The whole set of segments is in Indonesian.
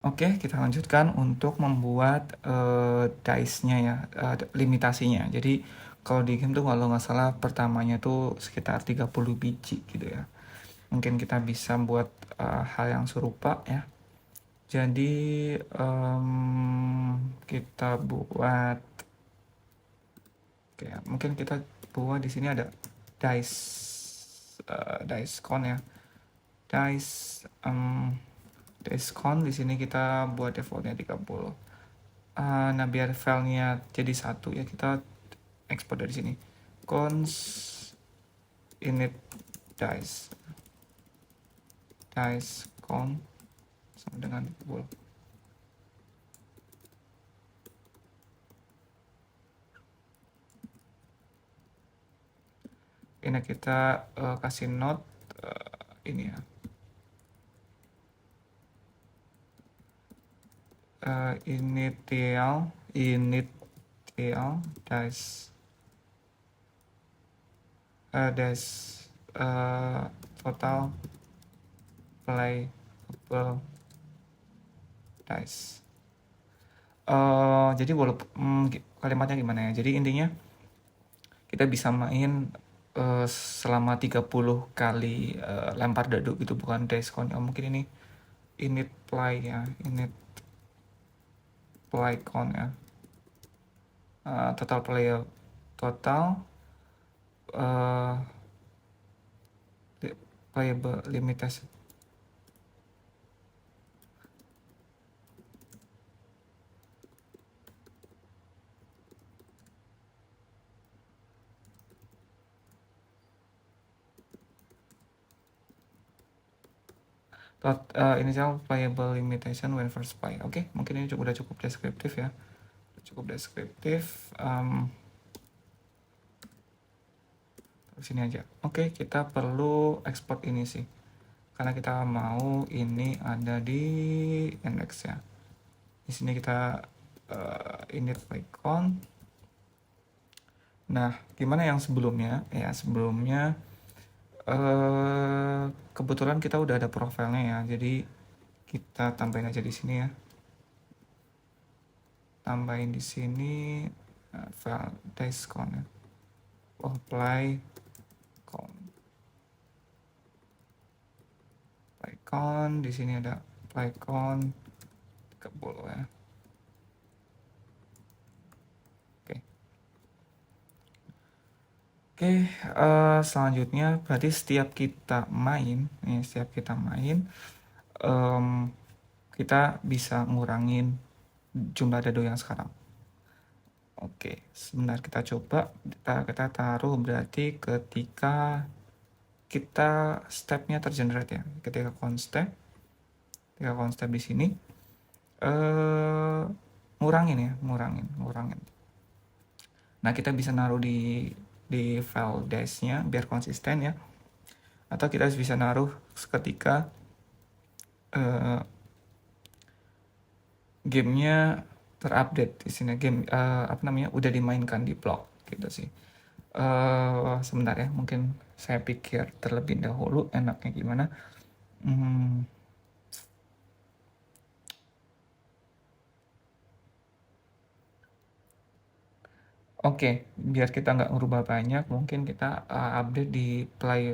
Oke, kita lanjutkan untuk membuat dice-nya ya, limitasinya. Jadi kalau di game tuh kalau nggak salah pertamanya tuh sekitar 30 biji gitu ya. Mungkin kita bisa buat hal yang serupa ya. Jadi kita buat, oke, mungkin kita buat di sini ada dice, dice con ya. Dice dice con di sini kita buat defaultnya 30. Nah biar filenya jadi satu ya, kita ekspor dari sini. Cons init dice con sama dengan bool. Ini kita kasih note ini ya, initial dice dash total playable dice. Jadi walaupun kalimatnya gimana ya, jadi intinya kita bisa main selama 30 kali lempar dadu gitu, bukan dice con. Mungkin ini init play ya, init play con ya. Total player, total playable limitation. Initial playable limitation when first play. Oke, mungkin ini udah cukup deskriptif ya. Cukup deskriptif. Sini aja. Oke, kita perlu export ini sih. Karena kita mau ini ada di index ya. Di sini kita init icon. Nah, gimana yang sebelumnya? Ya, sebelumnya kebetulan kita udah ada profilnya ya. Jadi kita tambahin aja di sini ya. Tambahin di sini file dicecon ya. Apply con. Playcon, di sini ada playcon 30 ya. Oke, selanjutnya berarti setiap kita main, kita bisa ngurangin jumlah dado yang sekarang. Oke, sebentar kita coba, kita taruh berarti ketika kita stepnya tergenerate ya, ketika constep di sini, ngurangin. Nah kita bisa naruh di file dice-nya biar konsisten ya, atau kita bisa naruh ketika gamenya terupdate di sini, game udah dimainkan di blog gitu sih. Sebentar ya, mungkin saya pikir terlebih dahulu enaknya gimana. Oke, biar kita nggak ngerubah banyak, mungkin kita update di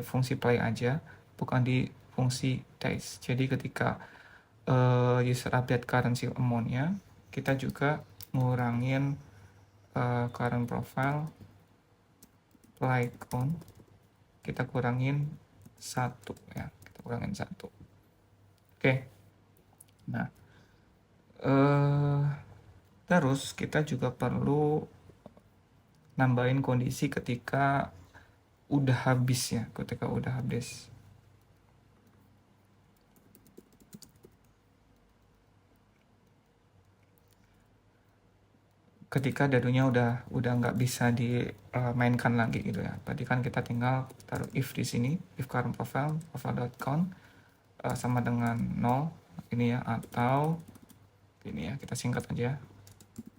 fungsi play aja, bukan di fungsi dice. Jadi ketika user update currency amount-nya, kita juga ngurangin current profile play count, kita kurangin 1 ya, kita kurangin 1. Oke, nah terus kita juga perlu nambahin kondisi ketika udah habis ya, ketika dadunya udah nggak bisa dimainkan lagi gitu ya. Berarti kan kita tinggal taruh if di sini, if current profile.count sama dengan 0 ini ya, atau ini ya, kita singkat aja,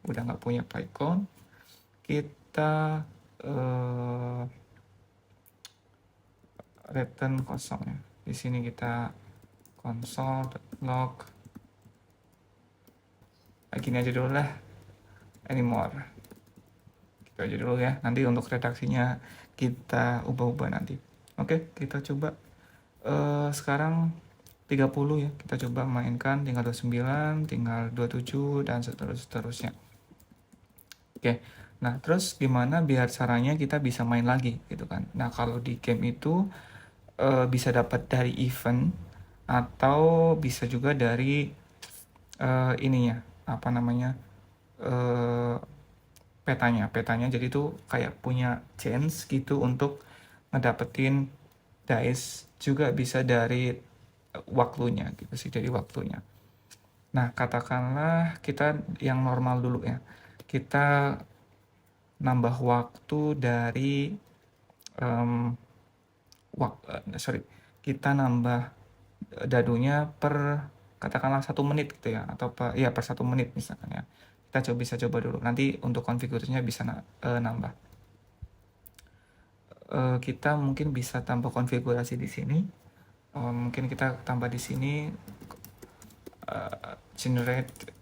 udah nggak punya PyCon, kita return kosong ya. Di sini kita console.log gini aja dulu lah, anymore. Gitu aja dulu ya. Nanti untuk redaksinya kita ubah-ubah nanti. Oke, kita coba sekarang 30 ya. Kita coba mainkan tinggal 29, tinggal 27 dan seterusnya. Oke. Nah, terus gimana biar caranya kita bisa main lagi gitu kan. Nah, kalau di game itu bisa dapat dari event atau bisa juga dari ininya apa namanya eh, petanya jadi tuh kayak punya chance gitu untuk ngedapetin dice, juga bisa dari waktunya gitu sih, dari waktunya. Nah, katakanlah kita yang normal dulu ya, kita nambah waktu dari um, sorry, kita nambah dadunya per katakanlah 1 menit gitu ya, atau per 1 menit misalkan ya. Kita bisa coba dulu. Nanti untuk konfigurasinya bisa nambah. Kita mungkin bisa tambah konfigurasi di sini. Mungkin kita tambah di sini generate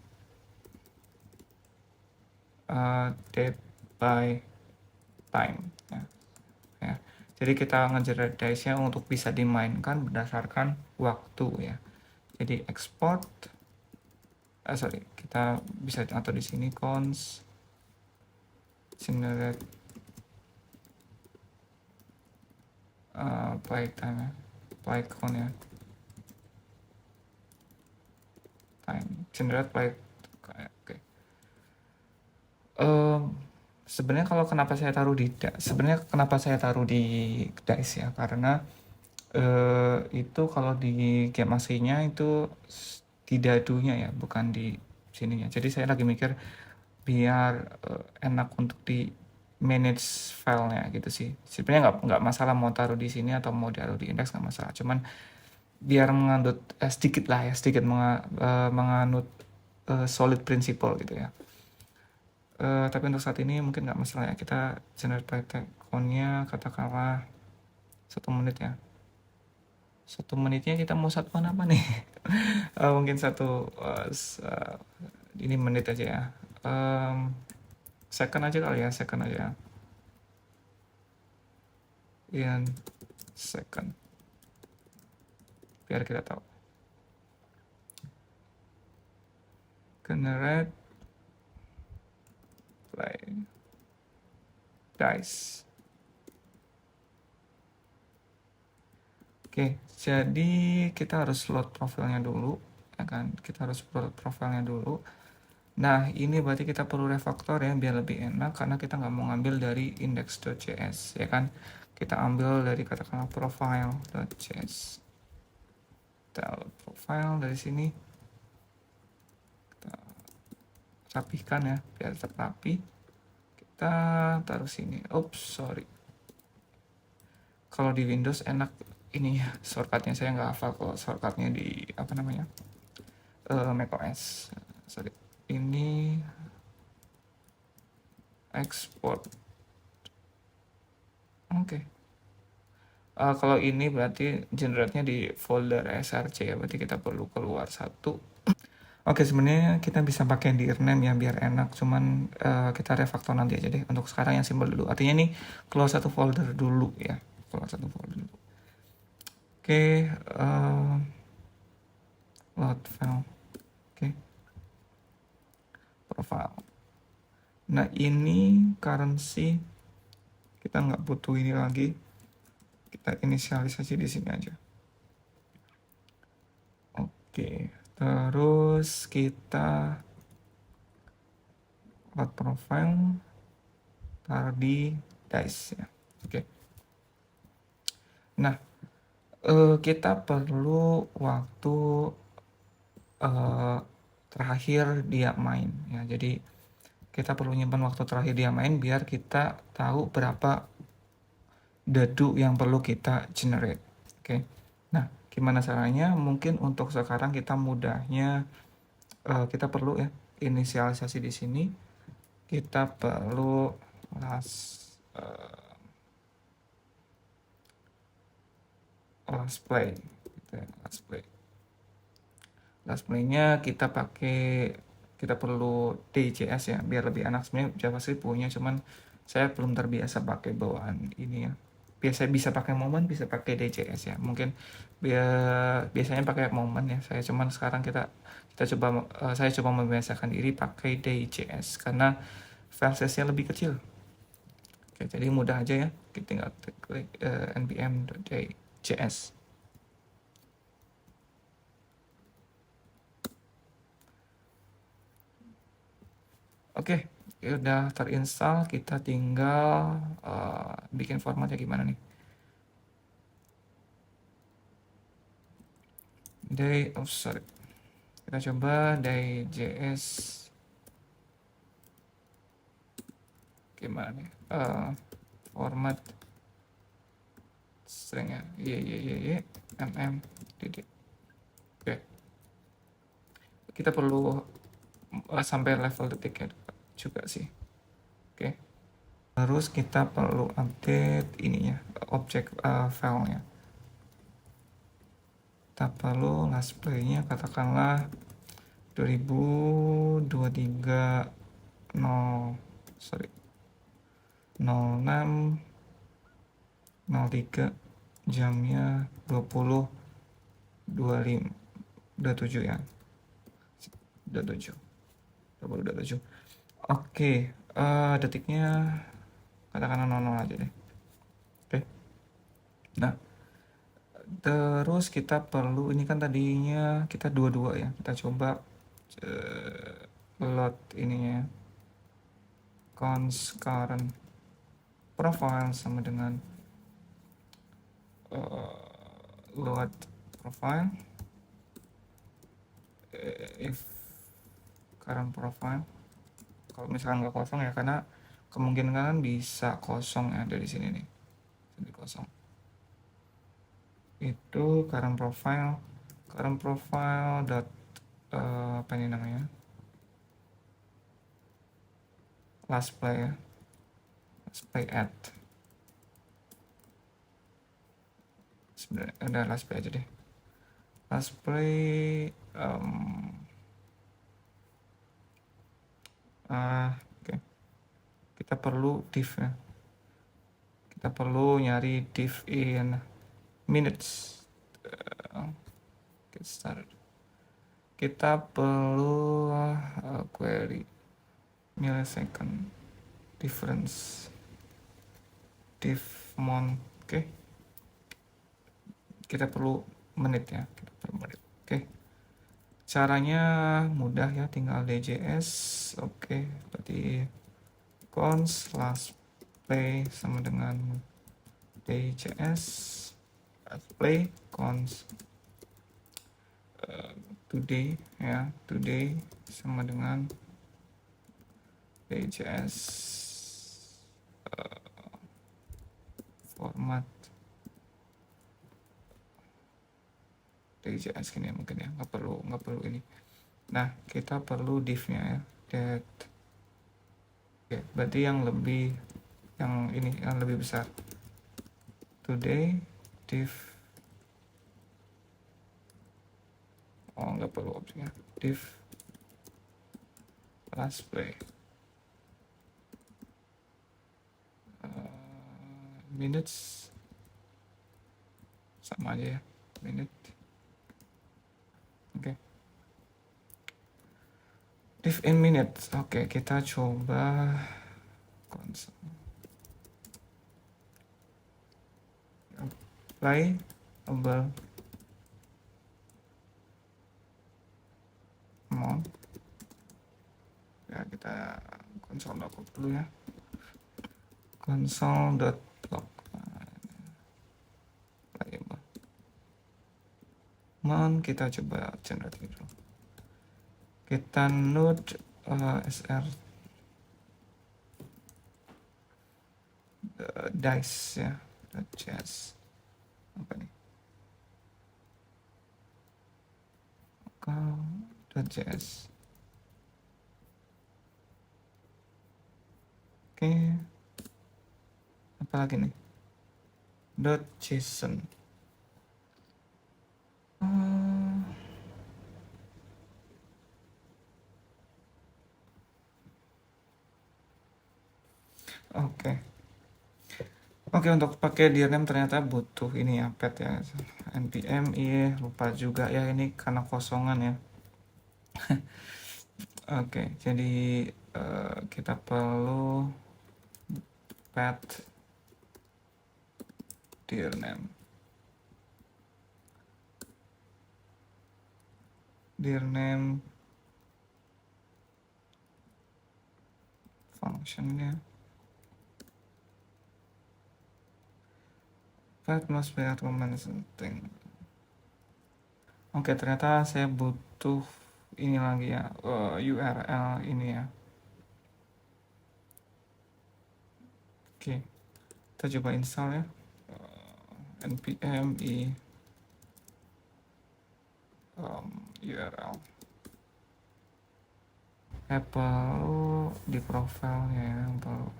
date by time ya. Ya. Jadi kita ngegenerate dice-nya untuk bisa dimainkan berdasarkan waktu ya. Jadi export kita bisa atur di sini cons generate play time ya, play count ya, time generate play. Oke. Sebenarnya kalau sebenarnya kenapa saya taruh di dice ya, karena itu kalau di game aslinya itu di dadunya ya, bukan di sininya. Jadi saya lagi mikir biar enak untuk di manage filenya gitu sih. Sebenarnya nggak masalah mau taruh di sini atau mau taruh di index, nggak masalah. Cuman biar menganut sedikit lah ya, sedikit menganut solid principle gitu ya. Tapi untuk saat ini mungkin nggak masalah ya, kita generate play count-nya katakanlah 1 menit ya. 1 menitnya kita mau satuan apa nih? Mungkin ini menit aja ya. Second aja kali ya, second aja. In second. Biar kita tahu. Generate play dice. Oke, jadi kita harus load profilnya dulu, ya kan? Kita harus load profilnya dulu. Nah, ini berarti kita perlu refactor ya, biar lebih enak, karena kita nggak mau ngambil dari index.js, ya kan? Kita ambil dari katakanlah profile.js. Kita load profile dari sini. Kita rapihkan ya, biar tetap rapi. Kita taruh sini. Oops, sorry. Kalau di Windows enak ini ya, shortcutnya saya nggak hafal kalau shortcutnya di apa namanya macOS. Sorry, ini export. Oke. Kalau ini berarti generate-nya di folder src ya, berarti kita perlu keluar satu. Oke, sebenarnya kita bisa pakai dirname ya biar enak, cuman kita refactor nanti aja deh. Untuk sekarang yang simple dulu. Artinya nih keluar satu folder dulu ya, keluar satu folder dulu. Oke, load file. Oke, profile. Nah, ini currency kita nggak butuh ini lagi. Kita inisialisasi di sini aja. Oke, terus kita load profile taruh di dice ya. Oke. Nah, kita perlu waktu terakhir dia main ya. Jadi kita perlu nyimpan waktu terakhir dia main biar kita tahu berapa dadu yang perlu kita generate. Oke. Nah, gimana caranya? Mungkin untuk sekarang kita mudahnya kita perlu ya inisialisasi di sini. Kita perlu last play gitu ya, last play. Last play-nya kita pakai kita perlu DJS ya biar lebih enak. Sebenarnya JavaScript punya, cuman saya belum terbiasa pakai bawaan ini ya. Biasa bisa pakai Moment, bisa pakai DJS ya. Mungkin biasanya pakai Moment ya. Saya coba membiasakan diri pakai DJS karena file size-nya lebih kecil. Oke, jadi mudah aja ya. Kita tinggal klik npm.js. Oke, udah terinstall, kita tinggal bikin formatnya gimana nih. Kita coba day.js gimana nih, format stringnya mm. Oke, kita perlu sampai level detik ya juga sih. Oke, terus kita perlu update ininya, objek filenya. Kita perlu last play-nya katakanlah 2023 06 03 jamnya 20.25 ya. 27. Oke, detiknya katakanlah 00 aja deh. Oke. Nah, terus kita perlu, ini kan tadinya kita 22 ya. Kita coba load ininya, const current profile sama dengan load profile if current profile. Kalau misalkan nggak kosong ya, karena kemungkinan bisa kosong ya dari sini nih, jadi kosong. Itu current profile dot apa ini namanya, last play ya, last play add. Sebenarnya udah last play aja deh, last play. Oke. Kita perlu div ya, kita perlu nyari div in minutes. Get started. Kita perlu query millisecond difference div mon. Oke, kita perlu menit ya, kita perlu menit. Oke, caranya mudah ya, tinggal DJS. Oke, berarti const last play sama dengan DJS last play const today ya, today sama dengan DJS format DJS gini ya, mungkin ya, nggak perlu ini. Nah, kita perlu div-nya ya, that. Oke, berarti yang lebih besar, today div. Nggak perlu objeknya, div last play minutes sama aja ya, minute. Oke, div in minutes. Oke, kita coba console apply label amount ya, kita console.log dulu ya, console.log amount. Kita coba generate dulu, kita node sr dice ya, .js apa nih, .js. Oke, apa lagi nih, .json. Oke. Oke, untuk pakai dirname ternyata butuh ini ya, pet ya. npm lupa juga ya, ini karena kosongan ya. Oke, jadi kita perlu pet dirname. Dirname functionnya. Pet must be argument something. Oke, ternyata saya butuh ini lagi ya, URL ini ya. Oke, kita coba install ya. npm URL. Perlu di profilnya ya, perlu.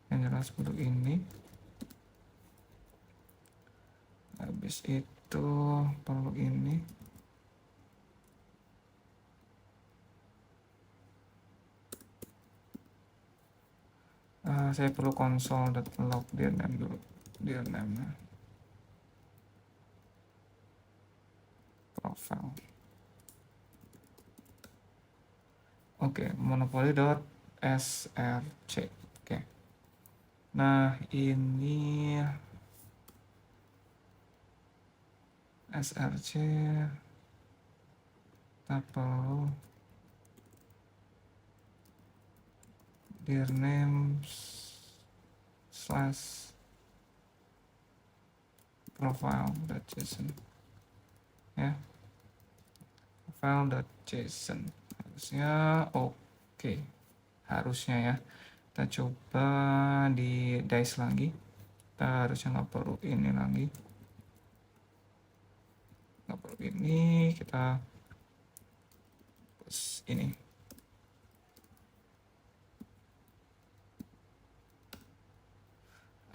Yang jelas butuh ini. Habis itu perlu ini. Saya perlu console.log dirname dulu. Dirname profile. Oke, monopoly.src. Oke. Nah, ini src kita perlu dirname slash profile.json ya, profile.json harusnya oke. Harusnya ya, kita coba di dice lagi. Kita harusnya nggak perlu ini lagi, nggak perlu ini, kita terus ini.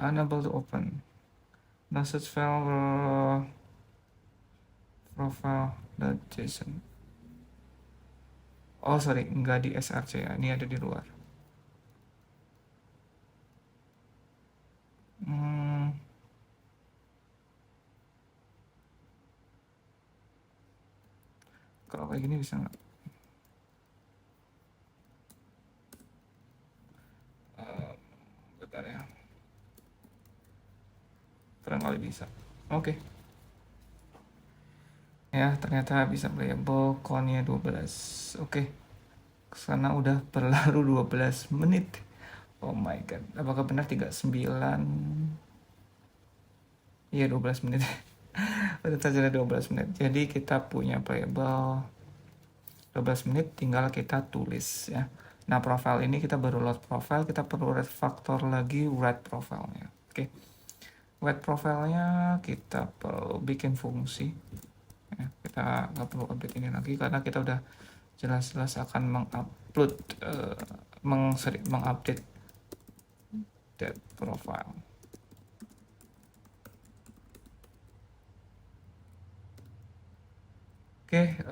Unable to open message file profile.json. Oh sorry, nggak di src ya, ini ada di luar. Kalau kayak gini bisa nggak? Bentar ya, barangkali bisa. Oke. Ya, ternyata bisa playable, count-nya 12. Oke. Karena udah berlalu 12 menit. Oh my god. Apakah benar 39? Iya, 12 menit. Udah saja 12 menit. Jadi kita punya playable 12 menit, tinggal kita tulis ya. Nah, profile ini kita baru load profile, kita perlu refactor lagi write profile-nya. Oke. Write profile-nya kita perlu bikin fungsi. Ya, kita nggak perlu update ini lagi karena kita udah jelas-jelas akan mengupload mengupdate that profile. Oke,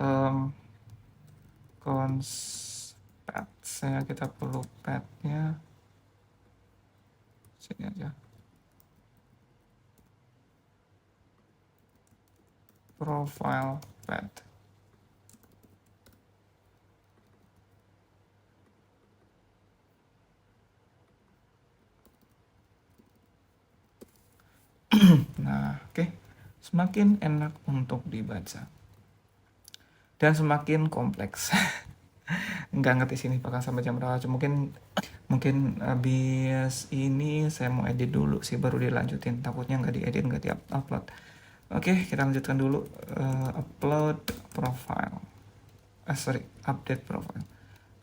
pet saya, kita perlu petnya sini aja, profile pet. Nah, oke. Semakin enak untuk dibaca dan semakin kompleks. Nggak ngerti sini bakal sampai jam berapa, mungkin habis ini saya mau edit dulu sih baru dilanjutin, takutnya nggak diedit nggak di-upload. Oke, kita lanjutkan dulu. Upload profile, update profile.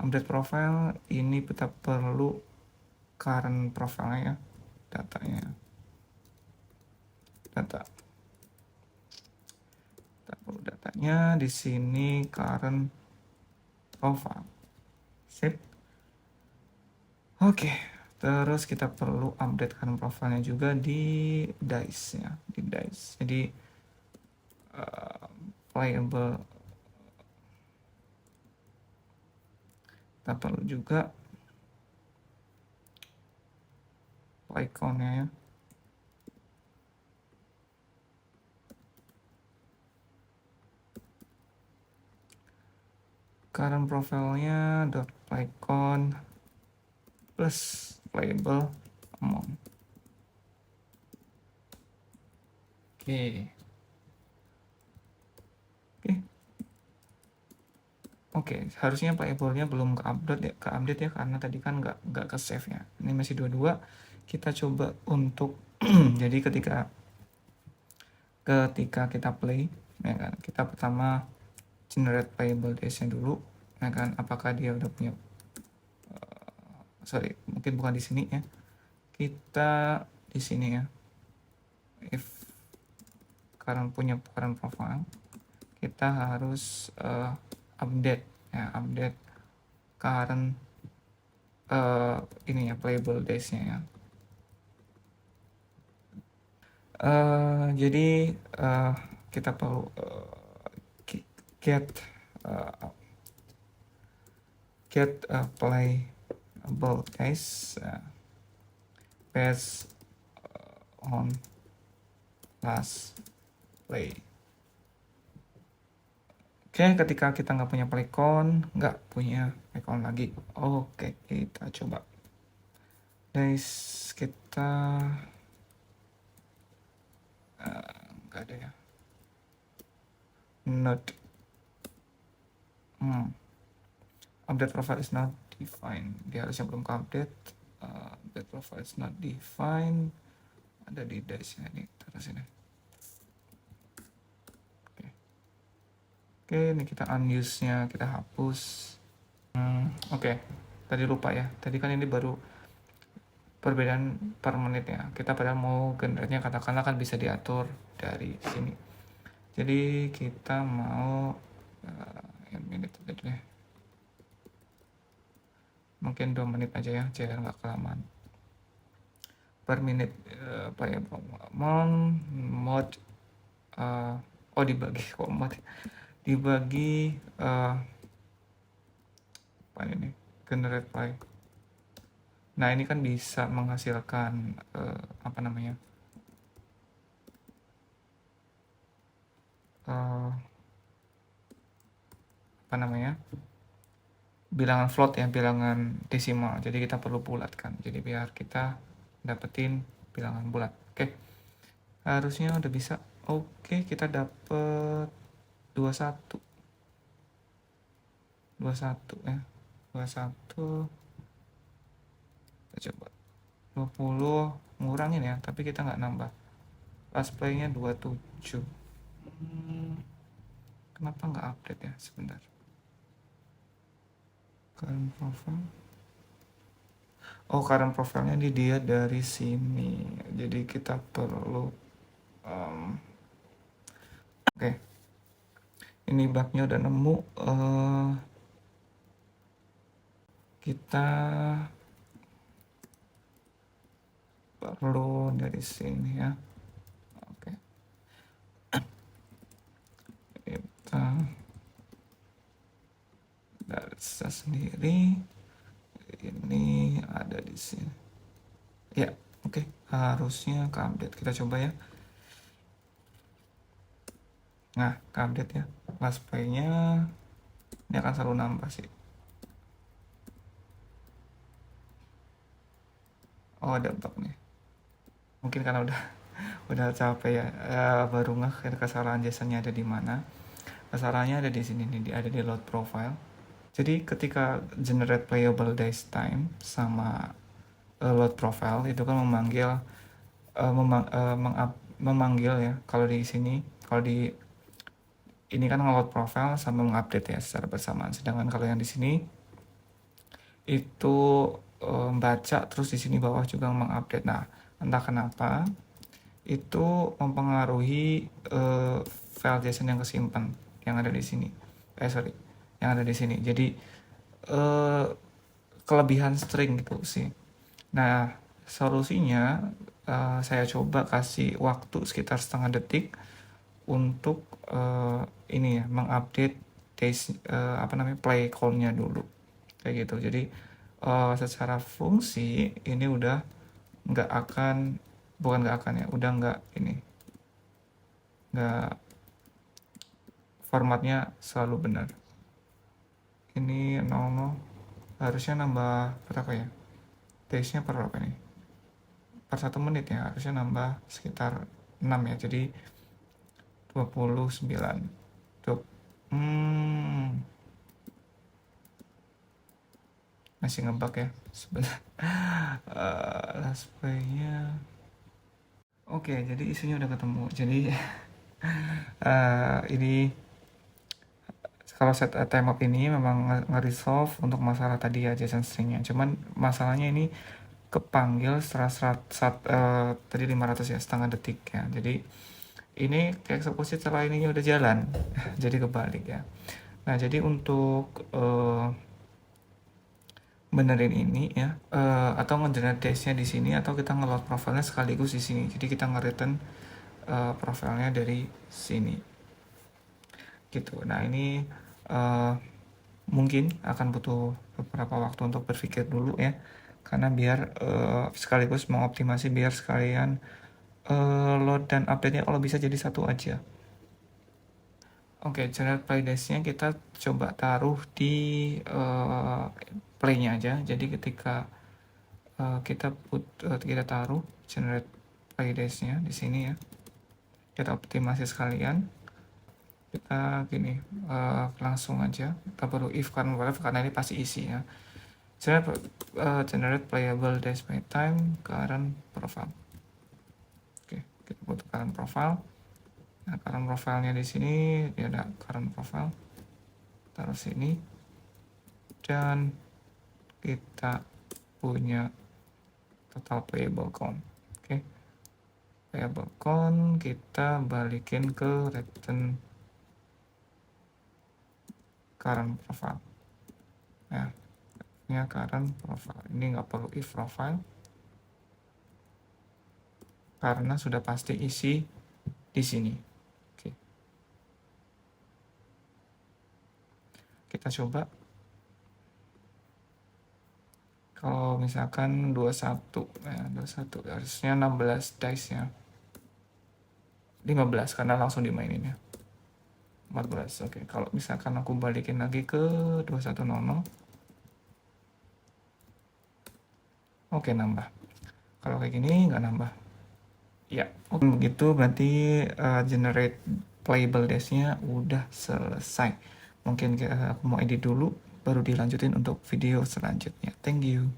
Update profile ini kita perlu current profile ya, datanya, data. Kita perlu datanya di sini, current profile. Sip. Oke, terus kita perlu update current profile-nya juga di dice ya, di dice. Jadi playable kita perlu juga play count-nya ya. Current profile-nya dot play count plus playable amount. Oke. Oke, harusnya playable-nya belum ke-update ya karena tadi kan nggak ke-save ya. Ini masih dua-dua. Kita coba untuk jadi ketika kita play ya kan, kita pertama generate playable days-nya dulu ya kan, apakah dia udah punya mungkin bukan di sini ya. Kita di sini ya. If current profile, kita harus update current ini ya playable days-nya ya. Jadi kita perlu get playable days based on last play. Oke, ketika kita nggak punya playcount lagi. Oke, kita coba. Guys, kita nggak ada ya. Not. Update profile is not defined. Dia harusnya belum update. Update profile is not defined. Ada di dash nya nih, terus ini. Oke, ini kita unuse-nya kita hapus. Oke, tadi lupa ya. Tadi kan ini baru perbedaan per menit ya. Kita padahal mau generate-nya katakanlah kan bisa diatur dari sini. Jadi kita mau menit aja deh. Mungkin 2 menit aja ya, jangan nggak kelamaan. Per menit playable mode dibagi kok mode dibagi apa ini generate play. Nah ini kan bisa menghasilkan bilangan float ya, bilangan desimal. Jadi kita perlu bulatkan. Jadi biar kita dapetin bilangan bulat. Oke. Harusnya udah bisa. Oke, kita dapet 21 ya. 21. Kita coba 20 ngurangin ya, tapi kita nggak nambah. Last play-nya 27. Kenapa nggak update ya? Sebentar. Current profile. Current profile-nya dia dari sini. Jadi kita perlu oke. Ini bug-nya udah nemu. Kita perlu dari sini ya. Oke. Kita dari sendiri. Ini ada di sini. Ya, oke. Harusnya ke update. Kita coba ya. Nah, ke update ya. Last play-nya ini akan selalu nambah sih. Ada bug nih. Mungkin karena udah capek ya. Baru ngeh kesalahan jasanya ada di mana. Kesalahannya ada di sini nih, ada di load profile. Jadi ketika generate playable days time sama load profile itu kan memanggil ya. Kalau di sini, ini kan load profile sama mengupdate ya secara bersamaan. Sedangkan kalau yang di sini itu baca, terus di sini bawah juga mengupdate. Nah, entah kenapa itu mempengaruhi file JSON yang kesimpan yang ada di sini. Yang ada di sini. Jadi kelebihan string gitu sih. Nah, solusinya saya coba kasih waktu sekitar setengah detik untuk ini ya, mengupdate play call-nya dulu. kayak gitu. Jadi secara fungsi ini udah nggak akan, bukan nggak akan ya, udah nggak ini, nggak, formatnya selalu benar. Ini 00, harusnya nambah berapa ya, days-nya per berapa nih, per 1 menit ya, harusnya nambah sekitar 6 ya, jadi 29. Hmm, masih ngebug ya sebenarnya. Last play-nya. Oke, jadi isunya udah ketemu. Jadi ini kalau set timeout ini memang nge-resolve untuk masalah tadi ya, JSON string-nya. Cuman masalahnya ini kepanggil setelah tadi 500 ya, setengah detik ya. Jadi ini eksekusi setelah ininya udah jalan. Jadi kebalik ya. Nah, jadi untuk benerin ini ya, atau nge-generate dash-nya di sini, atau kita nge-load profilnya sekaligus di sini. Jadi kita nge-return profilnya dari sini gitu. Nah, ini mungkin akan butuh beberapa waktu untuk berpikir dulu ya, karena biar sekaligus mengoptimasi biar sekalian load dan update-nya kalau bisa jadi satu aja. Oke, generate play dash-nya kita coba taruh di play-nya aja. Jadi ketika kita taruh generate play dash-nya di sini ya, kita optimasi sekalian. Kita gini, langsung aja kita perlu if karena ini pasti isi ya. Generate playable dash by time current profile. Oke, kita butuh current profile. Nah, current profile-nya di sini dia ada current profile, taruh sini, dan kita punya total playable count. Oke, playable count kita balikin ke return current profile ya, current profile ini nggak perlu if profile karena sudah pasti isi di sini. Oke, kita coba kalau misalkan 21 ya, 21 harusnya 16 dice ya, 15 karena langsung dimainin ya, 14. Oke, kalau misalkan aku balikin lagi ke 2100, oke nambah. Kalau kayak gini nggak nambah ya. Oke, begitu berarti generate playable dash-nya udah selesai. Mungkin aku mau edit dulu baru dilanjutin untuk video selanjutnya. Thank you.